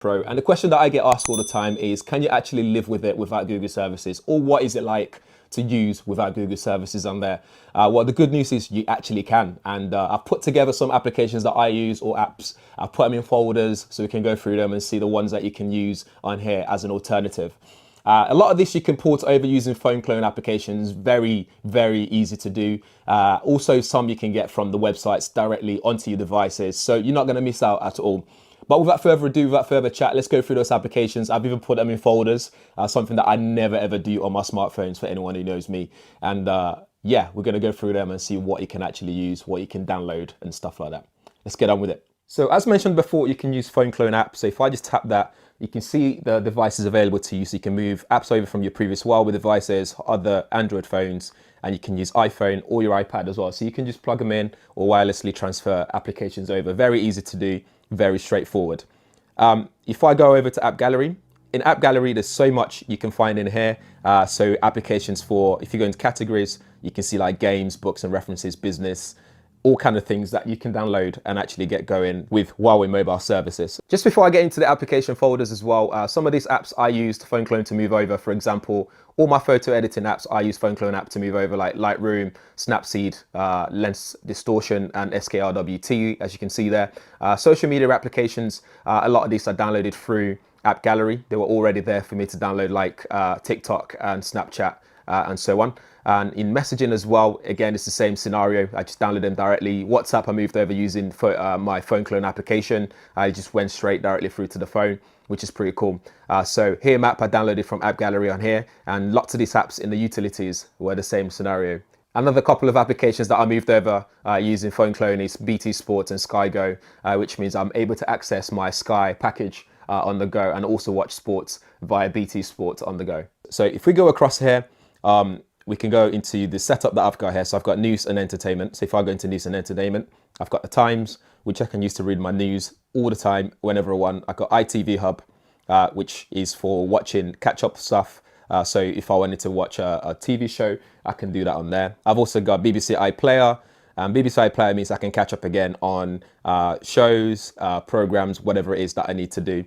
Pro. And the question that I get asked all the time is, can you actually live with it without Google services? Or what is it like to use without Google services on there? Well, the good news is you actually can. And I've put together some applications that I use or apps. I've put them in folders so we can go through them and see the ones that you can use on here as an alternative. A lot of this you can port over using phone clone applications. Very, very easy to do. Also, some you can get from the websites directly onto your devices. So you're not going to miss out at all. But without further ado, without further chat, let's go through those applications. I've even put them in folders, something that I never ever do on my smartphones for anyone who knows me. And yeah, we're going to go through them and see what you can actually use, what you can download and stuff like that. Let's get on with it. So as mentioned before, you can use phone clone apps. So if I just tap that, you can see the devices available to you. So you can move apps over from your previous Huawei devices, other Android phones, and you can use iPhone or your iPad as well. So you can just plug them in or wirelessly transfer applications over. Very easy to do, very straightforward. If I go over to AppGallery, in AppGallery, there's so much you can find in here. So applications for, if you go into categories, you can see like games, books and references, business, all kind of things that you can download and actually get going with Huawei mobile services. Just before I get into the application folders as well, some of these apps I used phone clone to move over. For example, all my photo editing apps, I use phone clone app to move over, like Lightroom, Snapseed, Lens Distortion, and SKRWT, as you can see there. Social media applications, a lot of these are downloaded through AppGallery. They were already there for me to download, like TikTok and Snapchat and so on. And in messaging as well, again, it's the same scenario. I just downloaded them directly. WhatsApp, I moved over using my phone clone application. I just went straight directly through to the phone, which is pretty cool. So here map I downloaded from AppGallery on here, and lots of these apps in the utilities were the same scenario. Another couple of applications that I moved over using phone clone is BT Sports and Sky Go, which means I'm able to access my Sky package on the go and also watch sports via BT Sports on the go. So if we go across here, we can go into the setup that I've got here. So I've got news and entertainment. So if I go into news and entertainment, I've got the Times, which I can use to read my news all the time, whenever I want. I've got ITV Hub, which is for watching catch-up stuff. So if I wanted to watch a TV show, I can do that on there. I've also got BBC iPlayer. BBC iPlayer means I can catch up again on shows, programs, whatever it is that I need to do.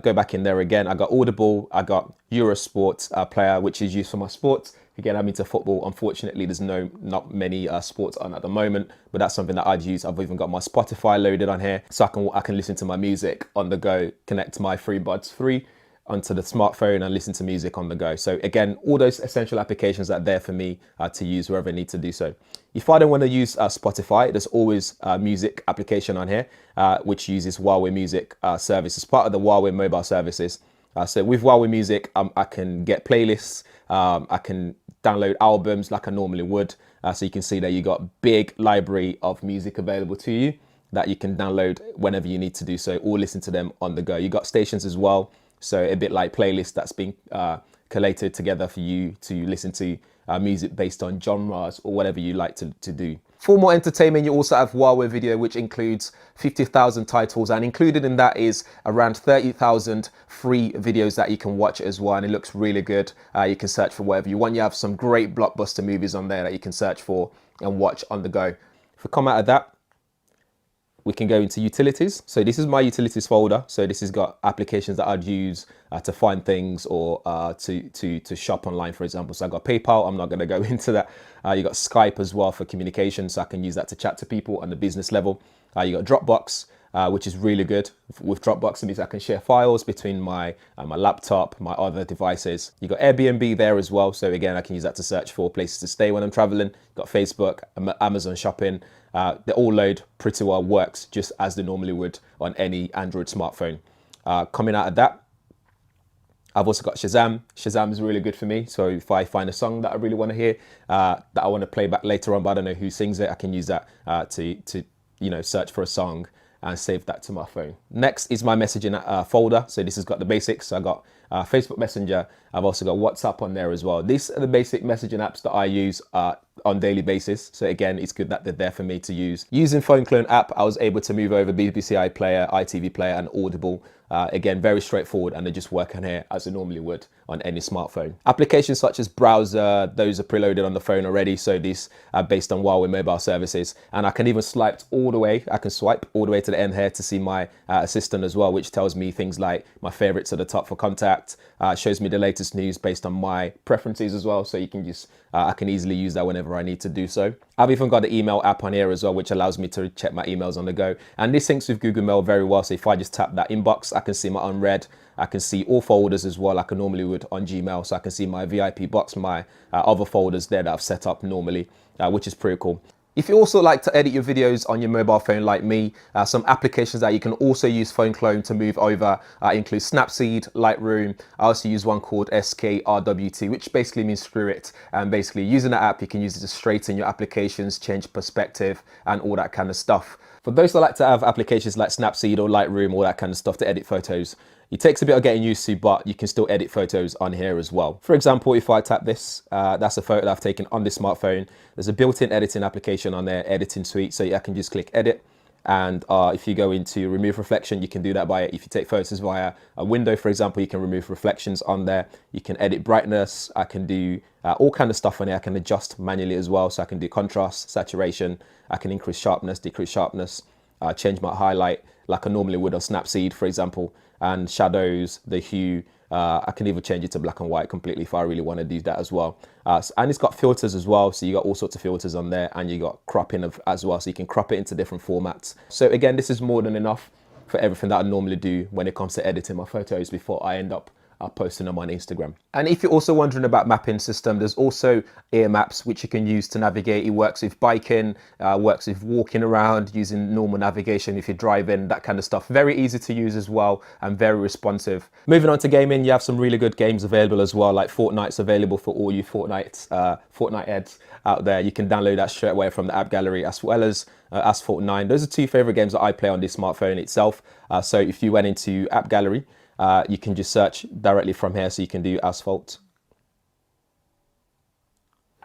Go back in there again. I got Audible. I got Eurosport player, which is used for my sports. Again, I'm into football. Unfortunately, there's not many sports on at the moment, but that's something that I'd use. I've even got my Spotify loaded on here, so I can listen to my music on the go, connect my FreeBuds 3 onto the smartphone and listen to music on the go. So again, all those essential applications are there for me to use wherever I need to do so. If I don't want to use Spotify, there's always a music application on here, which uses Huawei Music service as part of the Huawei mobile services. So with Huawei Music, I can get playlists, I can download albums like I normally would. So you can see that you got big library of music available to you that you can download whenever you need to do so, or listen to them on the go. You got stations as well. So a bit like playlist that's been collated together for you to listen to music based on genres or whatever you like to do. For more entertainment, you also have Huawei Video, which includes 50,000 titles, and included in that is around 30,000 free videos that you can watch as well, and it looks really good. You can search for whatever you want. You have some great blockbuster movies on there that you can search for and watch on the go. If we come out of that, we can go into utilities. So this is my utilities folder. So this has got applications that I'd use to find things or to shop online, for example. So I got PayPal. I'm not going to go into that. You got Skype as well for communication. So I can use that to chat to people on the business level. You got Dropbox, which is really good. With Dropbox, it means I can share files between my laptop, my other devices. You got Airbnb there as well. So again, I can use that to search for places to stay when I'm traveling. Got Facebook, Amazon shopping. They all load pretty well, works just as they normally would on any Android smartphone. Coming out of that, I've also got Shazam. Shazam is really good for me. So if I find a song that I really want to hear, that I want to play back later on, but I don't know who sings it, I can use that to search for a song and save that to my phone. Next is my messaging folder. So this has got the basics. So I got Facebook Messenger. I've also got WhatsApp on there as well. These are the basic messaging apps that I use on daily basis. So again, it's good that they're there for me to use. Using Phone Clone app, I was able to move over BBC iPlayer, ITV Player, and Audible. Again, very straightforward, and they just work on here as they normally would on any smartphone. Applications such as browser, those are preloaded on the phone already, so these are based on Huawei mobile services. And I can even swipe all the way to the end here to see my assistant as well, which tells me things like my favorites at the top for contact, shows me the latest news based on my preferences as well, so you can just I can easily use that whenever I need to do so. I've even got the email app on here as well, which allows me to check my emails on the go. And this syncs with Google Mail very well. So if I just tap that inbox, I can see my unread. I can see all folders as well, like I normally would on Gmail. So I can see my VIP box, my other folders there that I've set up normally, which is pretty cool. If you also like to edit your videos on your mobile phone like me, some applications that you can also use Phone Clone to move over include Snapseed, Lightroom. I also use one called SKRWT, which basically means screw it. And basically using the app, you can use it to straighten your applications, change perspective, and all that kind of stuff. For those that like to have applications like Snapseed or Lightroom, all that kind of stuff to edit photos, it takes a bit of getting used to, but you can still edit photos on here as well. For example, if I tap this, that's a photo that I've taken on this smartphone. There's a built-in editing application on there, Editing Suite, so I can just click Edit. And if you go into Remove Reflection, you can do that by, if you take photos via a window, for example, you can remove reflections on there. You can edit brightness. I can do all kind of stuff on here. I can adjust manually as well. So I can do contrast, saturation. I can increase sharpness, decrease sharpness, change my highlight like I normally would on Snapseed, for example, and shadows, the hue. I can even change it to black and white completely if I really want to do that as well. And it's got filters as well, so you got all sorts of filters on there, and you got cropping as well, so you can crop it into different formats. So again, this is more than enough for everything that I normally do when it comes to editing my photos before I end up posting them on Instagram. And if you're also wondering about mapping system, there's also ear maps which you can use to navigate. It works with biking, works with walking around, using normal navigation if you're driving, that kind of stuff. Very easy to use as well, and very responsive. Moving on to gaming, you have some really good games available as well, like Fortnite's available for all you Fortnite heads out there. You can download that straight away from the app gallery, as well as Asphalt 9. Those are two favorite games that I play on this smartphone itself. So if you went into app gallery, you can just search directly from here, so you can do Asphalt.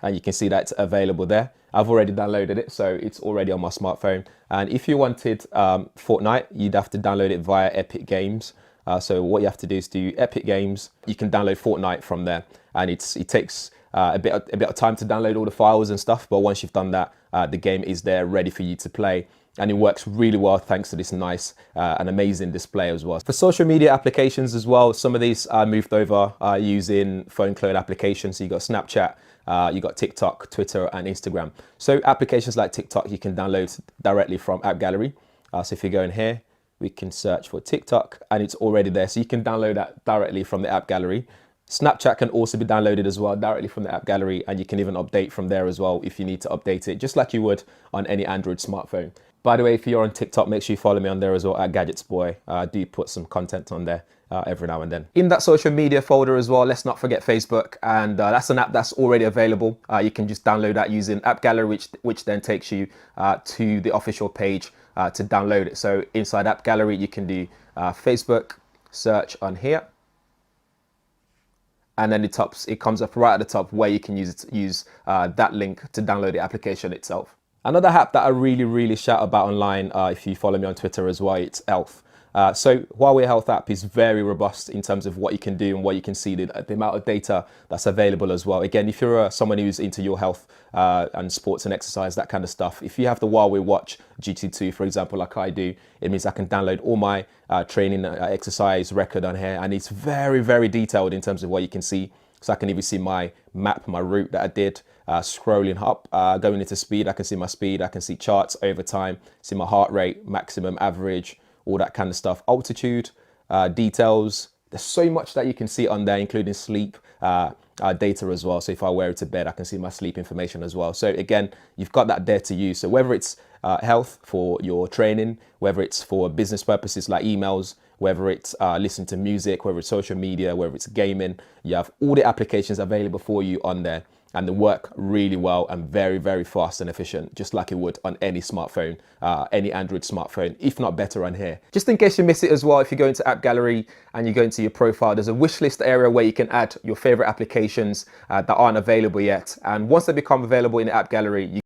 And you can see that it's available there. I've already downloaded it, so it's already on my smartphone. And if you wanted Fortnite, you'd have to download it via Epic Games. So what you have to do is do Epic Games. You can download Fortnite from there. And it takes a bit of time to download all the files and stuff. But once you've done that, the game is there ready for you to play. And it works really well thanks to this nice and amazing display as well. For social media applications as well, some of these I moved over using Phone Clone applications. So you got Snapchat, you got TikTok, Twitter, and Instagram. So applications like TikTok, you can download directly from AppGallery. So if you go in here, we can search for TikTok, and it's already there. So you can download that directly from the AppGallery. Snapchat can also be downloaded as well directly from the AppGallery, and you can even update from there as well if you need to update it, just like you would on any Android smartphone. By the way, if you're on TikTok, make sure you follow me on there as well at GadgetsBoy. I do put some content on there every now and then. In that social media folder as well, let's not forget Facebook, and that's an app that's already available. You can just download that using AppGallery, which then takes you to the official page to download it. So inside AppGallery, you can do Facebook, search on here, and then it comes up right at the top where you can use that link to download the application itself. Another app that I really shout about online, if you follow me on Twitter as well, it's Health. So Huawei Health app is very robust in terms of what you can do and what you can see, the amount of data that's available as well. Again, if you're someone who's into your health and sports and exercise, that kind of stuff, if you have the Huawei Watch GT2, for example, like I do, it means I can download all my training exercise record on here, and it's very detailed in terms of what you can see. So I can even see my map, my route that I did, scrolling up, going into speed. I can see my speed, I can see charts over time, see my heart rate, maximum, average, all that kind of stuff. Altitude, details. There's so much that you can see on there, including sleep data as well. So if I wear it to bed, I can see my sleep information as well. So again, you've got that there to use. So whether it's health, for your training, whether it's for business purposes like emails, whether it's listening to music, whether it's social media, whether it's gaming. You have all the applications available for you on there, and they work really well and very, very fast and efficient, just like it would on any smartphone, any Android smartphone, if not better on here. Just in case you miss it as well, if you go into AppGallery and you go into your profile, there's a wish list area where you can add your favorite applications that aren't available yet. And once they become available in the AppGallery,